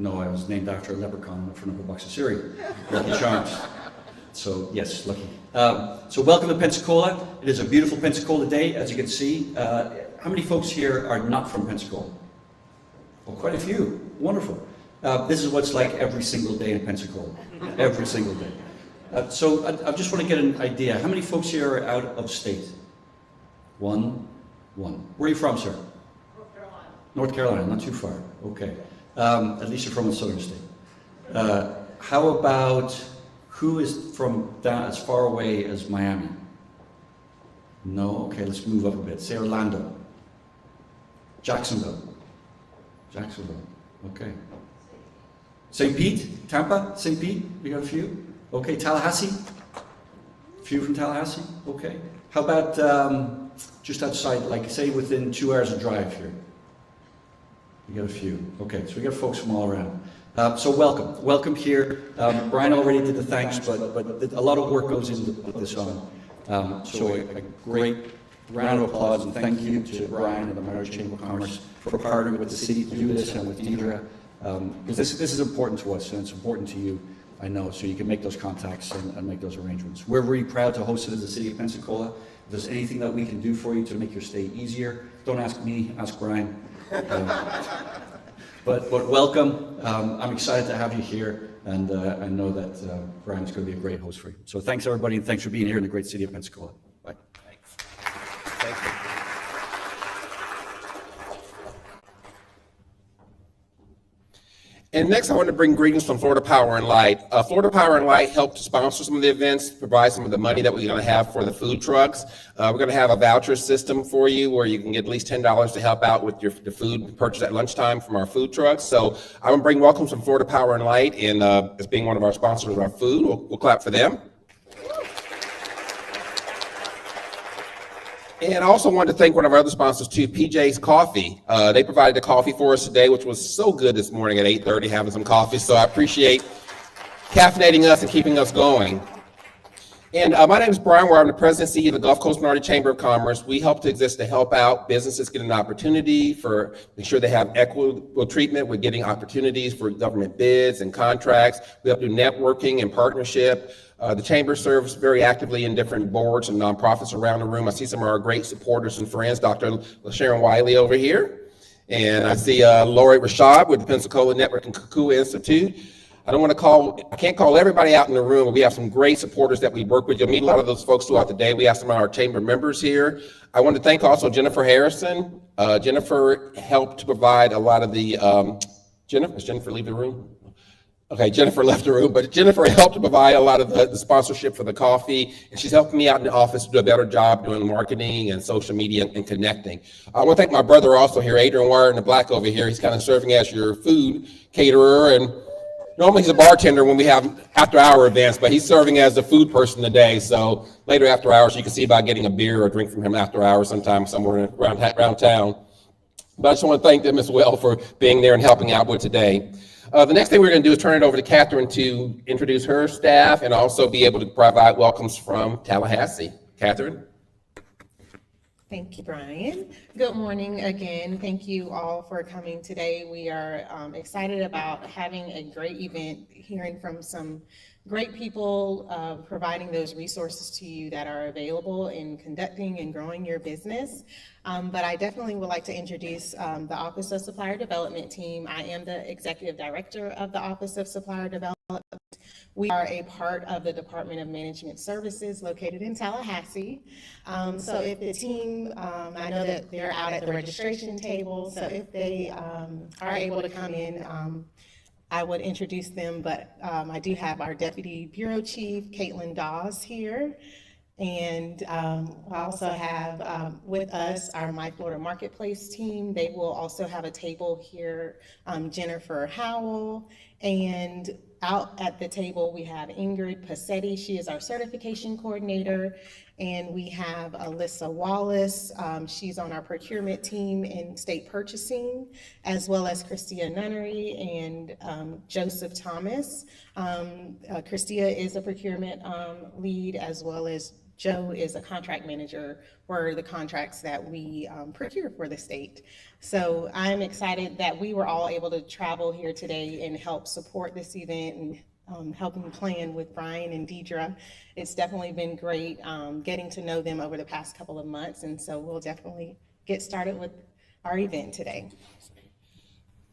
No, I was named after a leprechaun for another box of cereal. Lucky Charms. So yes, lucky. So welcome to Pensacola. It is a beautiful Pensacola day, as you can see. How many folks here are not from Pensacola? Well, quite a few. Wonderful. This is what's like every single day in Pensacola. Every single day. So I just want to get an idea. How many folks here are out of state? One. Where are you from, sir? North Carolina. North Carolina, not too far. Okay. At least you're from a southern state. How about who is from down as far away as Miami? No? Okay, let's move up a bit. Say Orlando. Jacksonville. Okay. St. Pete? Tampa? St. Pete? We got a few? Okay, Tallahassee? A few from Tallahassee? Okay. How about just outside, like say within 2 hours of drive here? We got a few. Okay, so we got folks from all around. So welcome here. Brian already did the thanks, but a lot of work goes into put this on. So a great round of applause and thank you to Brian and the Marriage Chamber of Commerce for partnering with the city to do this and with Deidre. Because this is important to us and it's important to you, I know, so you can make those contacts and make those arrangements. We're really proud to host it as the City of Pensacola. If there's anything that we can do for you to make your stay easier, don't ask me, ask Brian. But welcome. I'm excited to have you here, and I know that Brian is going to be a great host for you. So thanks everybody, and thanks for being here in the great city of Pensacola. Bye. Thanks. Thank you. And next, I want to bring greetings from Florida Power and Light. Florida Power and Light helped to sponsor some of the events, provide some of the money that we're going to have for the food trucks. We're going to have a voucher system for you where you can get at least $10 to help out with the food purchase at lunchtime from our food trucks. So I want to bring welcomes from Florida Power and Light, and as being one of our sponsors of our food, we'll clap for them. And I also wanted to thank one of our other sponsors too, PJ's Coffee. They provided the coffee for us today, which was so good this morning at 8:30, having some coffee. So I appreciate caffeinating us and keeping us going. And my name is Brian Ware. I'm the president and CEO of the Gulf Coast Minority Chamber of Commerce. We help to exist to help out businesses get an opportunity for make sure they have equitable treatment with getting opportunities for government bids and contracts. We help do networking and partnership. The Chamber serves very actively in different boards and nonprofits around the room. I see some of our great supporters and friends, Dr. Sharon Wiley over here. And I see Lori Rashad with the Pensacola Network and Kukua Institute. I can't call everybody out in the room, but we have some great supporters that we work with. You'll meet a lot of those folks throughout the day. We have some of our chamber members here. I want to thank also Jennifer Harrison. Jennifer helped to provide a lot of the, does Jennifer leave the room? Okay, Jennifer left the room, but Jennifer helped to provide a lot of the sponsorship for the coffee, and she's helping me out in the office to do a better job doing marketing and social media and connecting. I want to thank my brother also here, Adrian Wire in the black over here. He's kind of serving as your food caterer, and normally he's a bartender when we have after-hour events, but he's serving as the food person today. So later after hours, you can see about getting a beer or drink from him after hours sometime somewhere around town. But I just want to thank them as well for being there and helping out with today. The next thing we're going to do is turn it over to Catherine to introduce her staff and also be able to provide welcomes from Tallahassee. Catherine. Thank you, Brian. Good morning again. Thank you all for coming today. We are excited about having a great event, hearing from some great people, providing those resources to you that are available in conducting and growing your business. But I definitely would like to introduce the Office of Supplier Development team. I am the Executive Director of the Office of Supplier Development. We are a part of the Department of Management Services located in Tallahassee. So if the team, I know that they're out at the registration table, so if they are able to come in, I would introduce them, but I do have our Deputy Bureau Chief, Caitlin Dawes here. And I also have with us our My Florida Marketplace team. They will also have a table here, Jennifer Howell. And out at the table, we have Ingrid Passetti. She is our certification coordinator. And we have Alyssa Wallace. She's on our procurement team in state purchasing, as well as Christia Nunnery and Joseph Thomas. Christia is a procurement lead, as well as Joe is a contract manager for the contracts that we procure for the state. So I'm excited that we were all able to travel here today and help support this event and helping plan with Brian and Deidre. It's definitely been great getting to know them over the past couple of months, and so we'll definitely get started with our event today.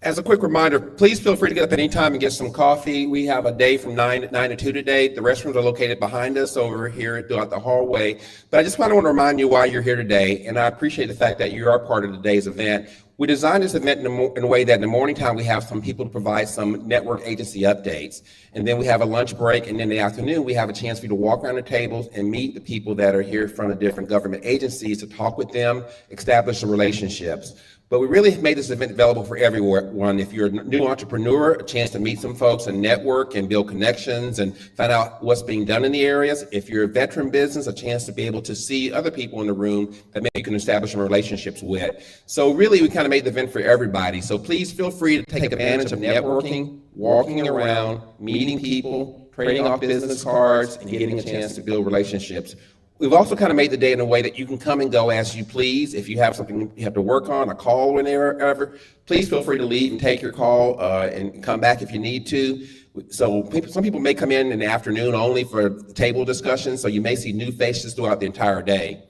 As a quick reminder, please feel free to get up at any time and get some coffee. We have a day from 9 to 2 today. The restrooms are located behind us over here throughout the hallway. But I just want to remind you why you're here today, and I appreciate the fact that you are part of today's event. We designed this event in a way that in the morning time we have some people to provide some network agency updates. And then we have a lunch break, and in the afternoon we have a chance for you to walk around the tables and meet the people that are here from the different government agencies to talk with them, establish some relationships. But we really made this event available for everyone. If you're a new entrepreneur, a chance to meet some folks and network and build connections and find out what's being done in the areas. If you're a veteran business, a chance to be able to see other people in the room that maybe you can establish some relationships with. So really, we kind of made the event for everybody. So please feel free to take advantage of networking, walking around, meeting people, trading off business cards, and getting a chance to build relationships. We've also kind of made the day in a way that you can come and go as you please. If you have something you have to work on, a call whenever, please feel free to leave and take your call and come back if you need to. So some people may come in the afternoon only for table discussions, so you may see new faces throughout the entire day.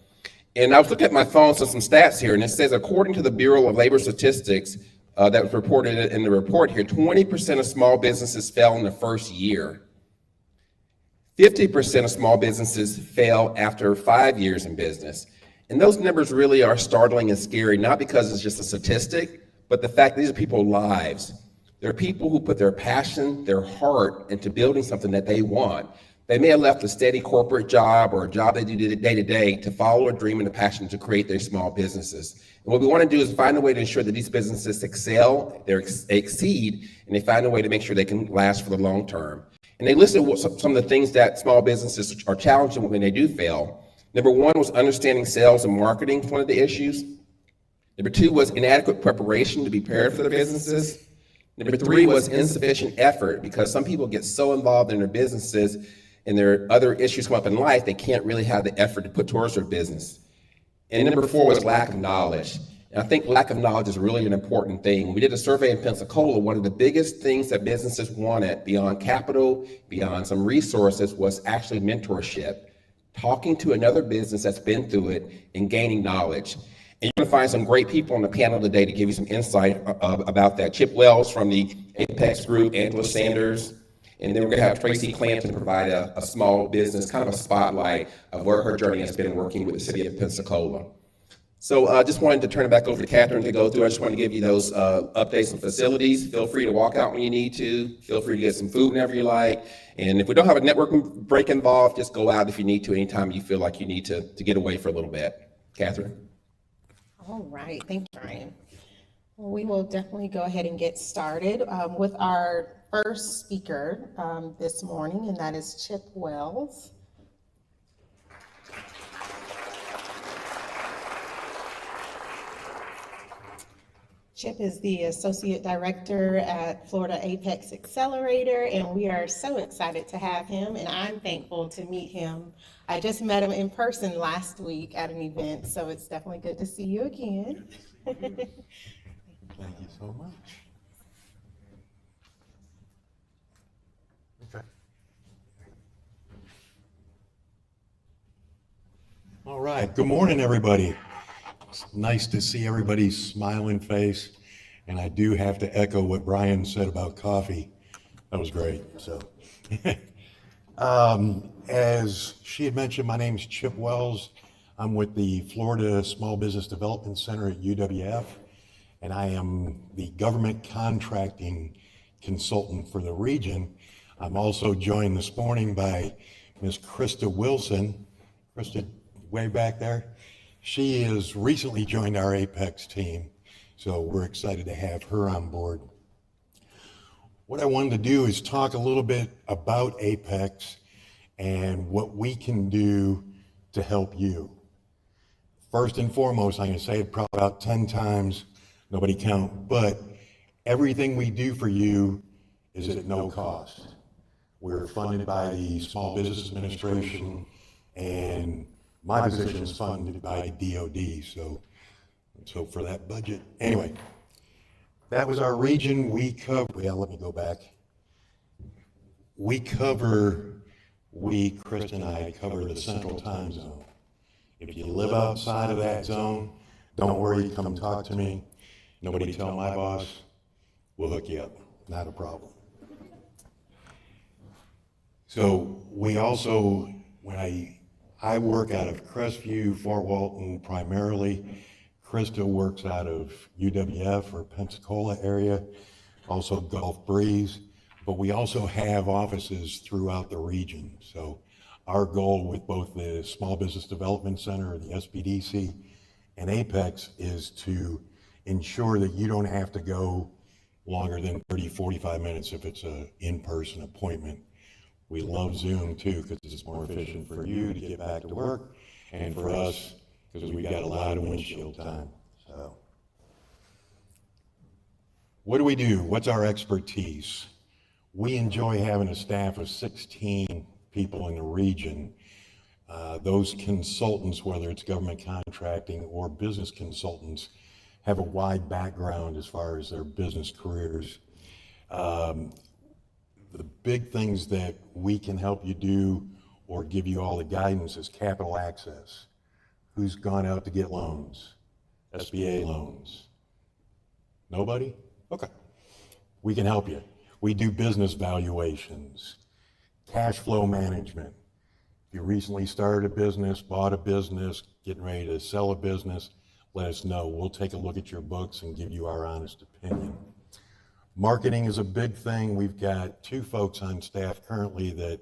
And I was looking at my phone, so some stats here, and it says according to the Bureau of Labor Statistics that was reported in the report here, 20% of small businesses fail in the first year. 50% of small businesses fail after 5 years in business. And those numbers really are startling and scary, not because it's just a statistic, but the fact that these are people's lives. They're people who put their passion, their heart into building something that they want. They may have left a steady corporate job or a job they do day to day to follow a dream and a passion to create their small businesses. And what we want to do is find a way to ensure that these businesses excel, they exceed, and they find a way to make sure they can last for the long term. And they listed some of the things that small businesses are challenging when they do fail. Number one was understanding sales and marketing, one of the issues. Number two was inadequate preparation to be prepared for their businesses. Number three was insufficient effort, because some people get so involved in their businesses and their other issues come up in life, they can't really have the effort to put towards their business. And number four was lack of knowledge. And I think lack of knowledge is really an important thing. We did a survey in Pensacola. One of the biggest things that businesses wanted beyond capital, beyond some resources, was actually mentorship, talking to another business that's been through it and gaining knowledge. And you're gonna find some great people on the panel today to give you some insight about that. Chip Wells from the Apex Group, Angela Sanders, and then we're gonna have Tracy Clanton provide a small business, kind of a spotlight of where her journey has been working with the city of Pensacola. So I just wanted to turn it back over to Catherine to go through. I just want to give you those updates on facilities. Feel free to walk out when you need to. Feel free to get some food whenever you like. And if we don't have a networking break involved, just go out if you need to anytime you feel like you need to get away for a little bit. Catherine. All right, thank you, Brian. Well, we will definitely go ahead and get started with our first speaker this morning, and that is Chip Wells. Chip is the Associate Director at Florida Apex Accelerator, and we are so excited to have him, and I'm thankful to meet him. I just met him in person last week at an event, so it's definitely good to see you again. Thank you so much. Okay. All right. Good morning, everybody. It's nice to see everybody's smiling face, and I do have to echo what Brian said about coffee. That was great. So, as she had mentioned, my name is Chip Wells. I'm with the Florida Small Business Development Center at UWF, and I am the government contracting consultant for the region. I'm also joined this morning by Ms. Krista Wilson. Krista, way back there. She has recently joined our Apex team, so we're excited to have her on board. What I wanted to do is talk a little bit about Apex and what we can do to help you. First and foremost, I'm going to say it probably about 10 times, nobody count, but everything we do for you is at no cost. We're funded by the Small Business Administration, and my position is funded by DOD, so for that budget. Anyway, that was our region. Let me go back. Chris and I cover the central time zone. If you live outside of that zone, don't worry, come talk to me. Nobody tell my boss, we'll hook you up, not a problem. So we also, when I work out of Crestview, Fort Walton primarily. Krista works out of UWF or Pensacola area, also Gulf Breeze, but we also have offices throughout the region. So our goal with both the Small Business Development Center, the SBDC, and Apex is to ensure that you don't have to go longer than 30, 45 minutes if it's an in-person appointment. We love Zoom too because it's more efficient for you to get back to work and for us because we've got a lot of windshield time. So, what do we do? What's our expertise? We enjoy having a staff of 16 people in the region. Those consultants, whether it's government contracting or business consultants, have a wide background as far as their business careers. The big things that we can help you do or give you all the guidance is capital access. Who's gone out to get loans? SBA loans? Nobody? Okay. We can help you. We do business valuations, cash flow management. If you recently started a business, bought a business, getting ready to sell a business, let us know. We'll take a look at your books and give you our honest opinion. Marketing is a big thing. We've got 2 folks on staff currently that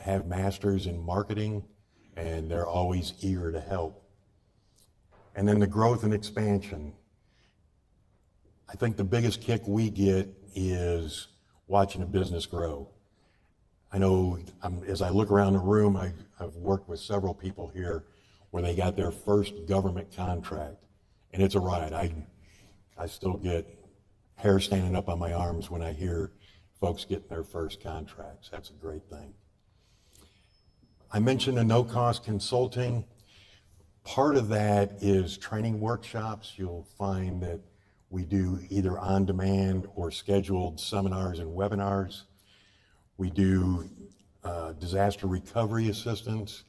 have masters in marketing, and they're always eager to help. And then the growth and expansion. I think the biggest kick we get is watching a business grow. I know as I look around the room, I've worked with several people here where they got their first government contract, and it's a ride. I still get hair standing up on my arms when I hear folks getting their first contracts. That's a great thing. I mentioned the no-cost consulting. Part of that is training workshops. You'll find that we do either on-demand or scheduled seminars and webinars. We do disaster recovery assistance.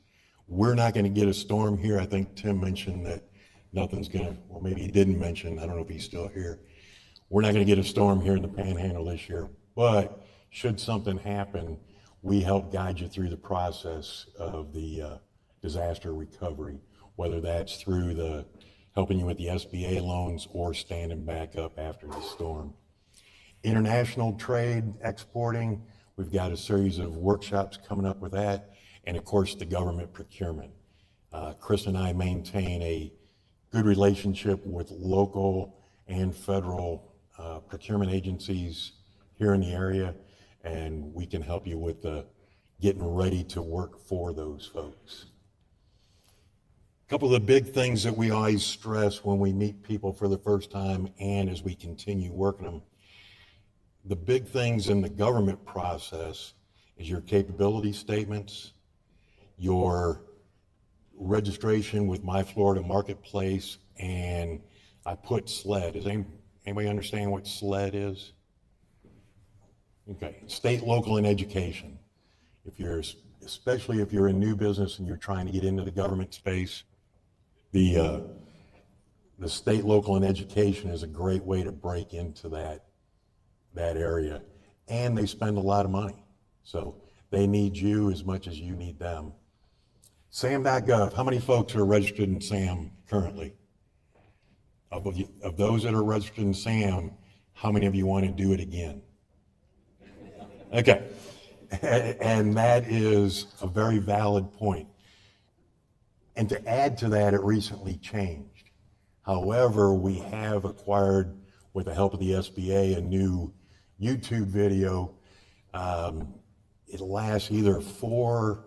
We're not going to get a storm here. I think Tim mentioned that nothing's going to, well, maybe he didn't mention, I don't know if he's still here. We're not going to get a storm here in the Panhandle this year, but should something happen, we help guide you through the process of the disaster recovery, whether that's through helping you with the SBA loans or standing back up after the storm. International trade, exporting, we've got a series of workshops coming up with that, and of course the government procurement. Chris and I maintain a good relationship with local and federal procurement agencies here in the area, and we can help you with getting ready to work for those folks. A couple of the big things that we always stress when we meet people for the first time and as we continue working them, the big things in the government process is your capability statements, your registration with My Florida Marketplace, and I put SLED. Does anybody understand what SLED is? Okay, state, local, and education. Especially if you're a new business and you're trying to get into the government space, the state, local, and education is a great way to break into that area. And they spend a lot of money. So they need you as much as you need them. SAM.gov, how many folks are registered in SAM currently? Of those that are registered in SAM, how many of you want to do it again? Okay, and that is a very valid point. And to add to that, it recently changed. However, we have acquired, with the help of the SBA, a new YouTube video. It lasts either 4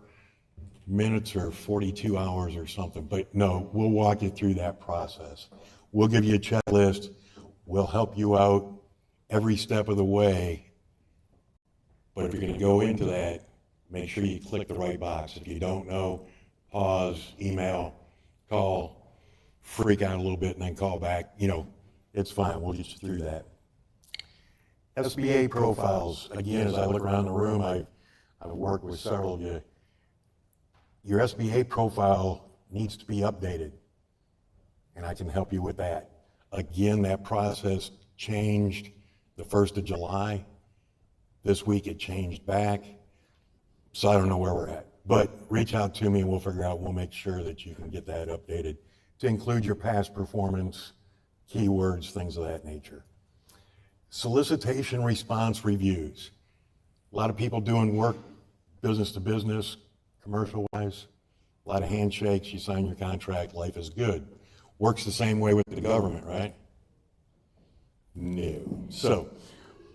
minutes or 42 hours or something, but no, we'll walk you through that process. We'll give you a checklist. We'll help you out every step of the way. But if you're going to go into that, make sure you click the right box. If you don't know, pause, email, call, freak out a little bit, and then call back. It's fine. We'll get you through that. SBA profiles. Again, as I look around the room, I've worked with several of you. Your SBA profile needs to be updated, and I can help you with that. Again, that process changed the 1st of July. This week it changed back, so I don't know where we're at. But reach out to me and we'll figure out, we'll make sure that you can get that updated to include your past performance, keywords, things of that nature. Solicitation response reviews. A lot of people doing work business to business, commercial wise, a lot of handshakes, you sign your contract, life is good. Works the same way with the government, right? No. So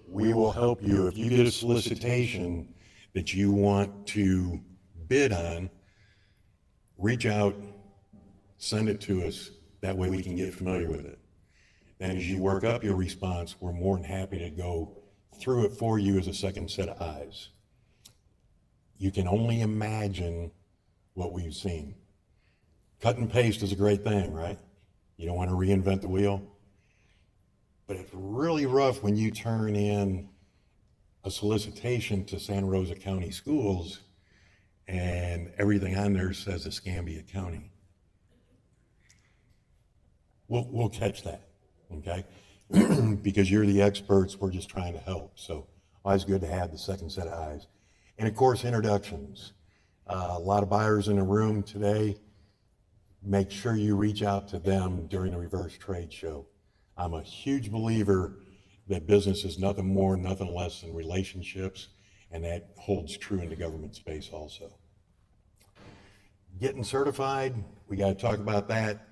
we will help you. If you get a solicitation that you want to bid on, reach out, send it to us. That way we can get familiar with it. And as you work up your response, we're more than happy to go through it for you as a second set of eyes. You can only imagine what we've seen. Cut and paste is a great thing, right? You don't want to reinvent the wheel. But it's really rough when you turn in a solicitation to Santa Rosa County Schools and everything on there says Escambia County. We'll catch that, okay? Because you're the experts, we're just trying to help. So always good to have the second set of eyes. And of course, introductions. A lot of buyers in the room today. Make sure you reach out to them during the reverse trade show. I'm a huge believer that business is nothing more, nothing less than relationships, and that holds true in the government space also. Getting certified, we got to talk about that.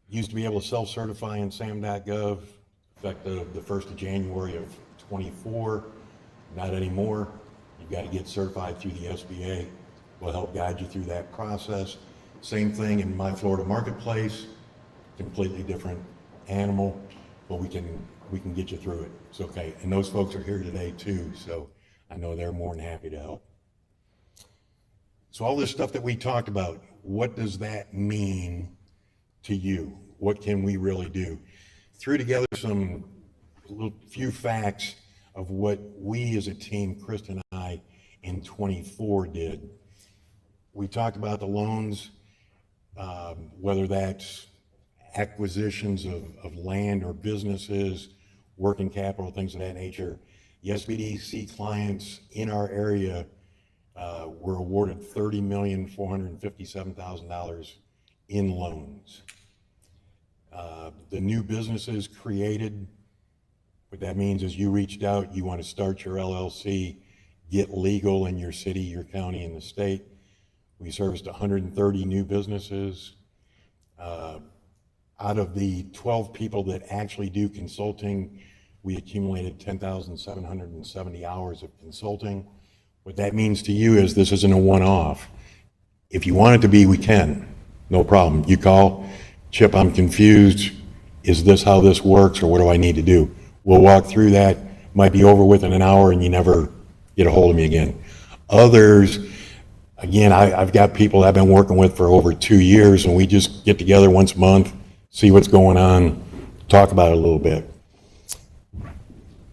Used to be able to self-certify in SAM.gov, effective the 1st of January of 24. Not anymore. You've got to get certified through the SBA. We'll help guide you through that process. Same thing in My Florida Marketplace, completely different animal, but we can get you through it. It's okay. And those folks are here today too, so I know they're more than happy to help. So all this stuff that we talked about, what does that mean to you? What can we really do? Threw together some few facts of what we as a team, Kristen and I, in 24 did. We talked about the loans, whether that's acquisitions of land or businesses, working capital, things of that nature. The SBDC clients in our area were awarded $30,457,000 in loans. The new businesses created, what that means is you reached out, you want to start your LLC, get legal in your city, your county, and the state. We serviced 130 new businesses. Out of the 12 people that actually do consulting, we accumulated 10,770 hours of consulting. What that means to you is this isn't a one-off. If you want it to be, we can. No problem. You call, Chip, I'm confused. Is this how this works, or what do I need to do? We'll walk through that. Might be over within an hour and you never get a hold of me again. Others, again, I've got people I've been working with for over 2 years, and we just get together once a month, see what's going on, talk about it a little bit.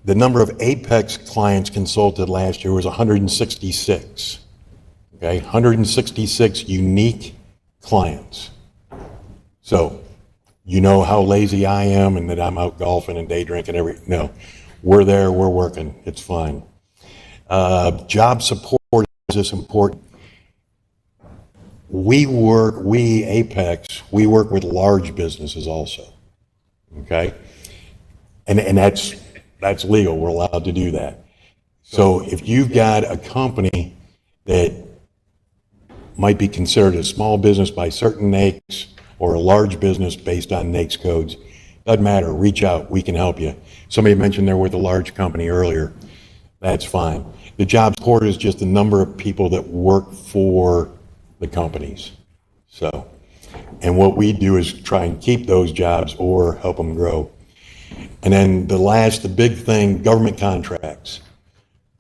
The number of Apex clients consulted last year was 166. Okay, 166 unique clients. So, you know how lazy I am and that I'm out golfing and day drinking no, we're there, we're working, it's fine. Job support is this important. We Apex, we work with large businesses also, okay? And that's legal, we're allowed to do that. So if you've got a company that might be considered a small business by certain NAICS or a large business based on NAICS codes, doesn't matter, reach out, we can help you. Somebody mentioned they're with a large company earlier, that's fine. The job support is just the number of people that work for the companies. So, and what we do is try and keep those jobs or help them grow. And then the big thing, government contracts.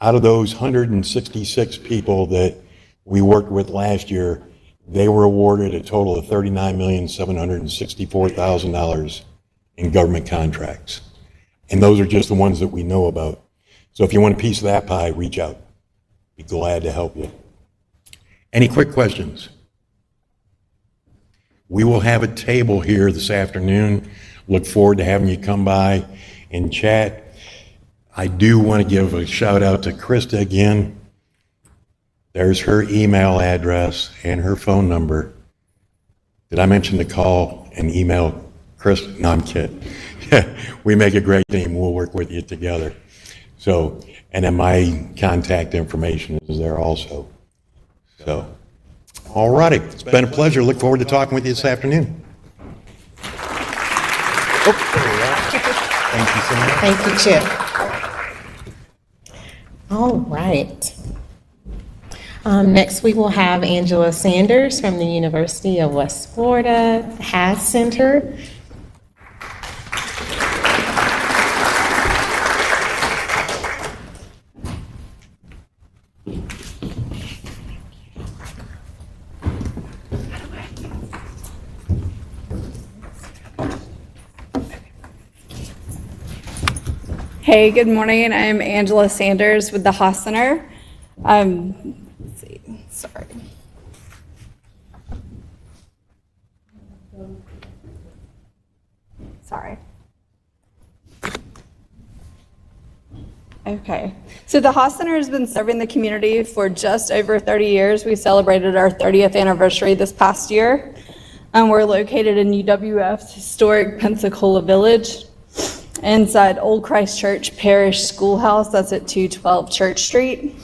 Out of those 166 people that we worked with last year, they were awarded a total of $39,764,000 in government contracts. And those are just the ones that we know about. So if you want a piece of that pie, reach out. Be glad to help you. Any quick questions? We will have a table here this afternoon. Look forward to having you come by and chat. I do want to give a shout out to Krista again. There's her email address and her phone number. Did I mention to call and email Krista? No, I'm kidding. We make a great team. We'll work with you together. So, and then my contact information is there also. So, all righty. It's been a pleasure. Look forward to talking with you this afternoon. Oh, there we are. Thank you so much. Thank you, Chip. All right. Next, we will have Angela Sanders from the University of West Florida Haas Center. Hey, good morning. I'm Angela Sanders with the Haas Center. Let's see, sorry. Sorry. Okay, so the Haas Center has been serving the community for just over 30 years. We celebrated our 30th anniversary this past year. We're located in UWF's historic Pensacola Village, inside Old Christ Church Parish Schoolhouse. That's at 212 Church Street.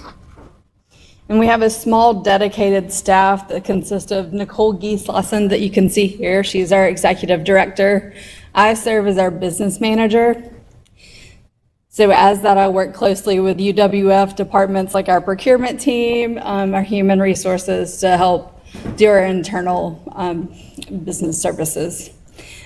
And we have a small dedicated staff that consists of Nicole Gieslassen that you can see here. She's our executive director. I serve as our business manager. So as that, I work closely with UWF departments like our procurement team, our human resources to help do our internal business services.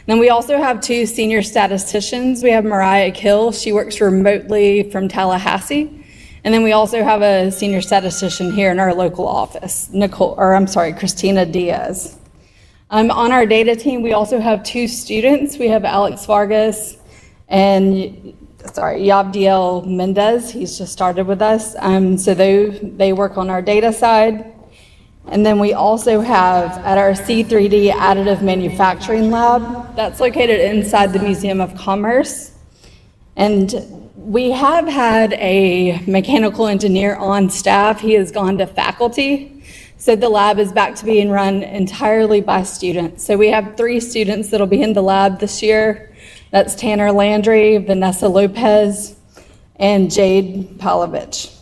Then we also have two senior statisticians. We have Mariah Kill. She works remotely from Tallahassee. And then we also have a senior statistician here in our local office, Christina Diaz. On our data team, we also have two students. We have Alex Vargas and Yabdiel Mendez. He's just started with us. So they work on our data side. And then we also have at our C3D additive manufacturing lab, that's located inside the Museum of Commerce. And we have had a mechanical engineer on staff. He has gone to faculty. So the lab is back to being run entirely by students. So we have 3 students that'll be in the lab this year. That's Tanner Landry, Vanessa Lopez, and Jade Palovich.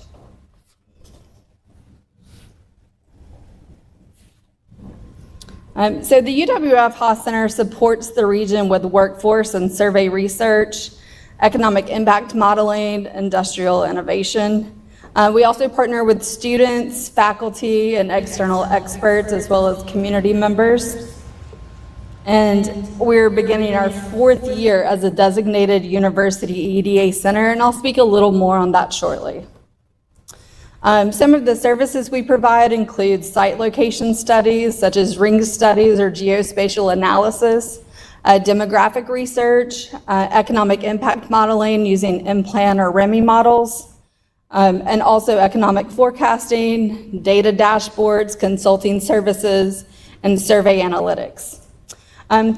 So the UWF Haas Center supports the region with workforce and survey research, economic impact modeling, industrial innovation. We also partner with students, faculty, and external experts, as well as community members. And we're beginning our 4th year as a designated university EDA center, and I'll speak a little more on that shortly. Some of the services we provide include site location studies, such as ring studies or geospatial analysis, demographic research, economic impact modeling using M-Plan or REMI models, and also economic forecasting, data dashboards, consulting services, and survey analytics.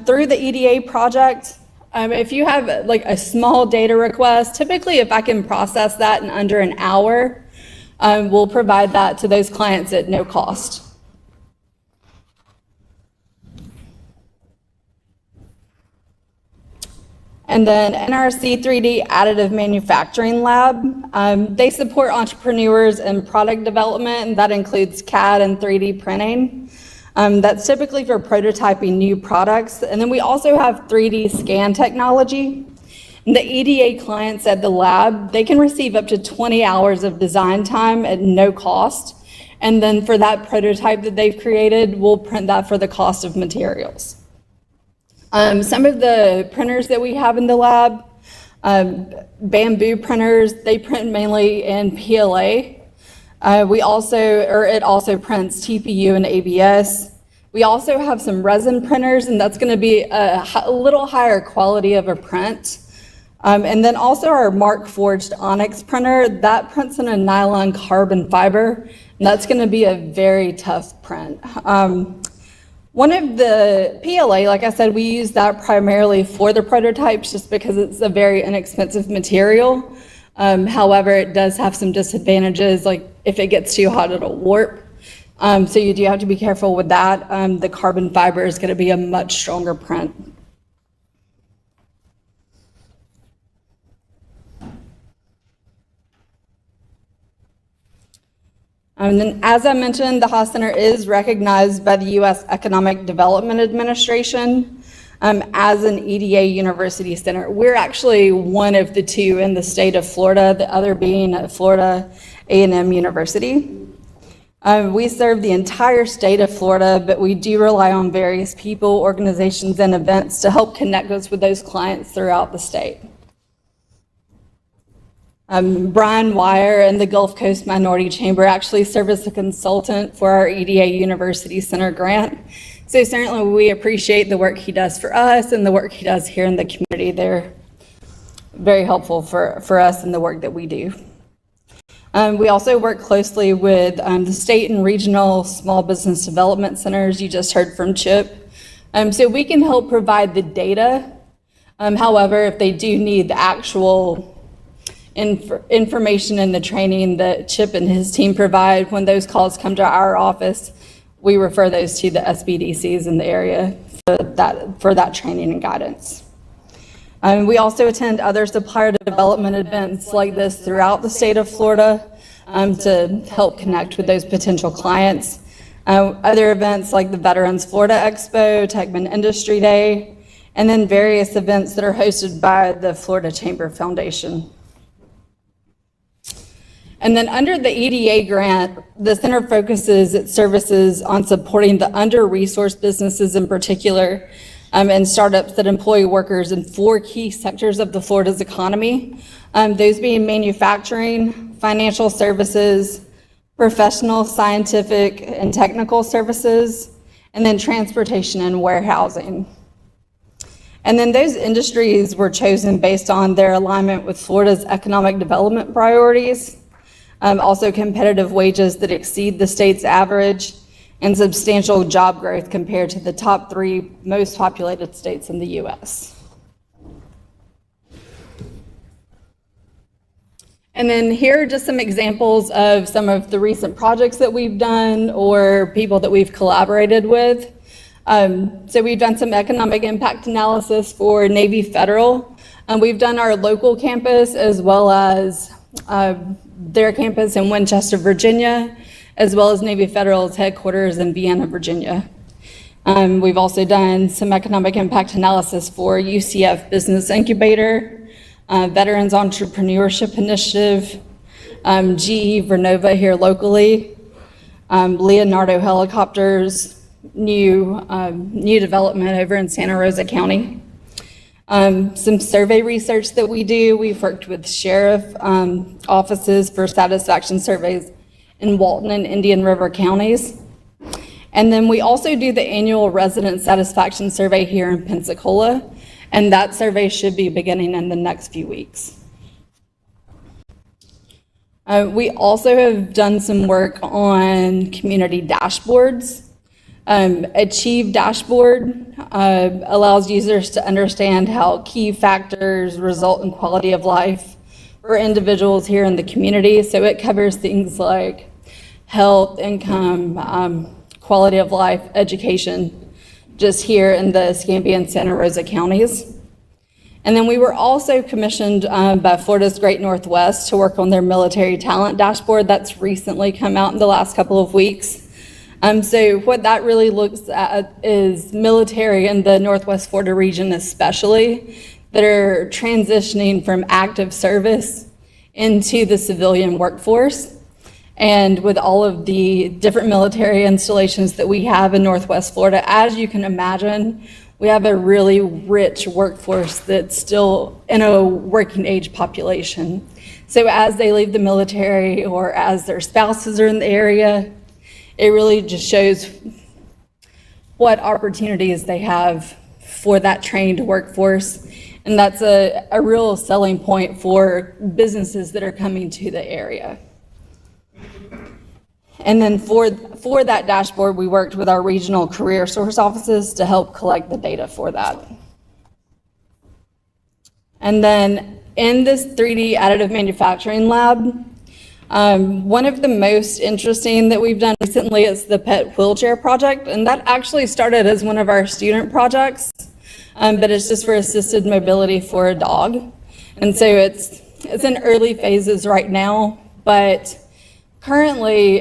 Through the EDA project, if you have like a small data request, typically if I can process that in under an hour, we'll provide that to those clients at no cost. And then NRC 3D Additive Manufacturing Lab, they support entrepreneurs in product development, and that includes CAD and 3D printing. That's typically for prototyping new products. And then we also have 3D scan technology. And the EDA clients at the lab, they can receive up to 20 hours of design time at no cost. And then for that prototype that they've created, we'll print that for the cost of materials. Some of the printers that we have in the lab, bamboo printers, they print mainly in PLA. It also prints TPU and ABS. We also have some resin printers, and that's going to be a little higher quality of a print. And then also our Mark Forged Onyx printer, that prints in a nylon carbon fiber, and that's going to be a very tough print. One of the PLA, like I said, we use that primarily for the prototypes just because it's a very inexpensive material. However, it does have some disadvantages, like if it gets too hot, it'll warp. So you do have to be careful with that. The carbon fiber is going to be a much stronger print. And then, as I mentioned, the Haas Center is recognized by the U.S. Economic Development Administration as an EDA University Center. We're actually one of the two in the state of Florida, the other being at Florida A&M University. We serve the entire state of Florida, but we do rely on various people, organizations, and events to help connect us with those clients throughout the state. Brian Wire and the Gulf Coast Minority Chamber actually serve as a consultant for our EDA University Center grant. So certainly we appreciate the work he does for us and the work he does here in the community. They're very helpful for us in the work that we do. We also work closely with the state and regional small business development centers. You just heard from Chip. So we can help provide the data. However, if they do need the actual information and the training that Chip and his team provide, when those calls come to our office, we refer those to the SBDCs in the area for that training and guidance. We also attend other supplier development events like this throughout the state of Florida to help connect with those potential clients. Other events like the Veterans Florida Expo, Techman Industry Day, and then various events that are hosted by the Florida Chamber Foundation. And then under the EDA grant, the center focuses its services on supporting the under-resourced businesses in particular, and startups that employ workers in 4 key sectors of the Florida's economy, those being manufacturing, financial services, professional, scientific, and technical services, and then transportation and warehousing. And then those industries were chosen based on their alignment with Florida's economic development priorities, also competitive wages that exceed the state's average, and substantial job growth compared to the top 3 most populated states in the U.S. And then here are just some examples of some of the recent projects that we've done or people that we've collaborated with. So we've done some economic impact analysis for Navy Federal. We've done our local campus as well as their campus in Winchester, Virginia, as well as Navy Federal's headquarters in Vienna, Virginia. We've also done some economic impact analysis for UCF Business Incubator, Veterans Entrepreneurship Initiative, GE Vernova here locally, Leonardo Helicopters, new development over in Santa Rosa County. Some survey research that we do, we've worked with sheriff offices for satisfaction surveys in Walton and Indian River counties. And then we also do the annual resident satisfaction survey here in Pensacola, and that survey should be beginning in the next few weeks. We also have done some work on community dashboards. Achieve dashboard allows users to understand how key factors result in quality of life for individuals here in the community. So it covers things like health, income, quality of life, education, just here in the Escambia and Santa Rosa counties. And then we were also commissioned by Florida's Great Northwest to work on their military talent dashboard. That's recently come out in the last couple of weeks. So what that really looks at is military in the Northwest Florida region especially that are transitioning from active service into the civilian workforce. And with all of the different military installations that we have in Northwest Florida, as you can imagine, we have a really rich workforce that's still in a working age population. So as they leave the military or as their spouses are in the area, it really just shows what opportunities they have for that trained workforce. And that's a real selling point for businesses that are coming to the area. And then for that dashboard, we worked with our regional career source offices to help collect the data for that. And then in this 3D additive manufacturing lab, one of the most interesting that we've done recently is the pet wheelchair project, and that actually started as one of our student projects, but it's just for assisted mobility for a dog. And so it's in early phases right now, but currently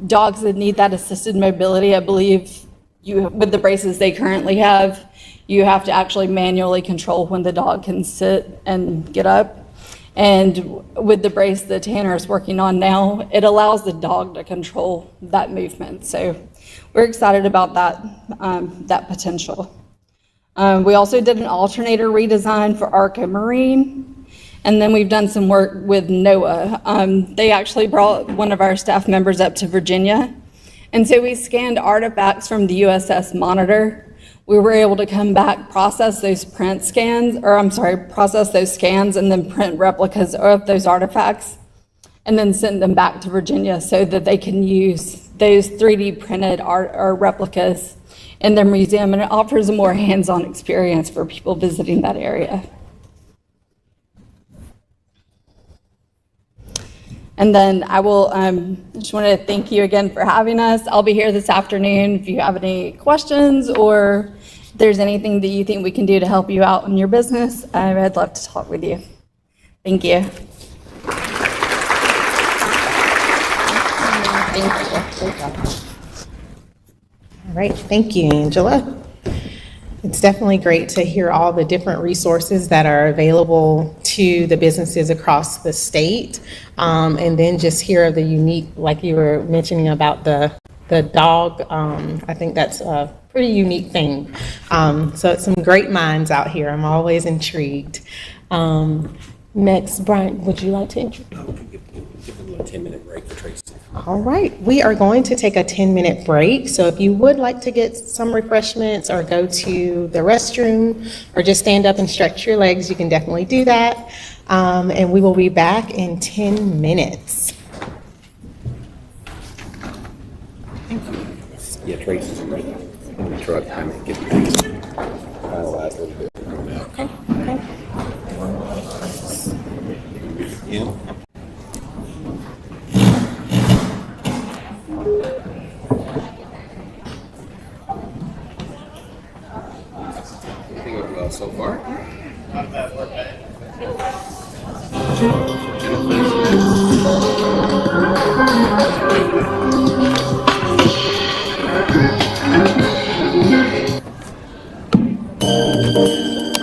dogs that need that assisted mobility, I believe with the braces they currently have, you have to actually manually control when the dog can sit and get up. And with the brace that Tanner is working on now, it allows the dog to control that movement. So we're excited about that potential. We also did an alternator redesign for Arca Marine. And then we've done some work with NOAA. They actually brought one of our staff members up to Virginia. And so we scanned artifacts from the USS Monitor. We were able to come back, process those scans and then print replicas of those artifacts and then send them back to Virginia so that they can use those 3D printed art or replicas in their museum, and it offers a more hands-on experience for people visiting that area. And then I will just want to thank you again for having us. I'll be here this afternoon if you have any questions or if there's anything that you think we can do to help you out in your business. I'd love to talk with you. Thank you. All right, thank you, Angela. It's definitely great to hear all the different resources that are available to the businesses across the state. And then just hear the unique, like you were mentioning about the dog. I think that's a pretty unique thing. So it's some great minds out here. I'm always intrigued. Next, Brian, would you like to introduce? Give them a 10-minute break for Tracy. All right, we are going to take a 10-minute break. So if you would like to get some refreshments or go to the restroom or just stand up and stretch your legs, you can definitely do that. And we will be back in 10 minutes. Yeah, Tracy's right in the truck. I'm going to get finalize a little bit. Okay. Yeah. I think it went well so far.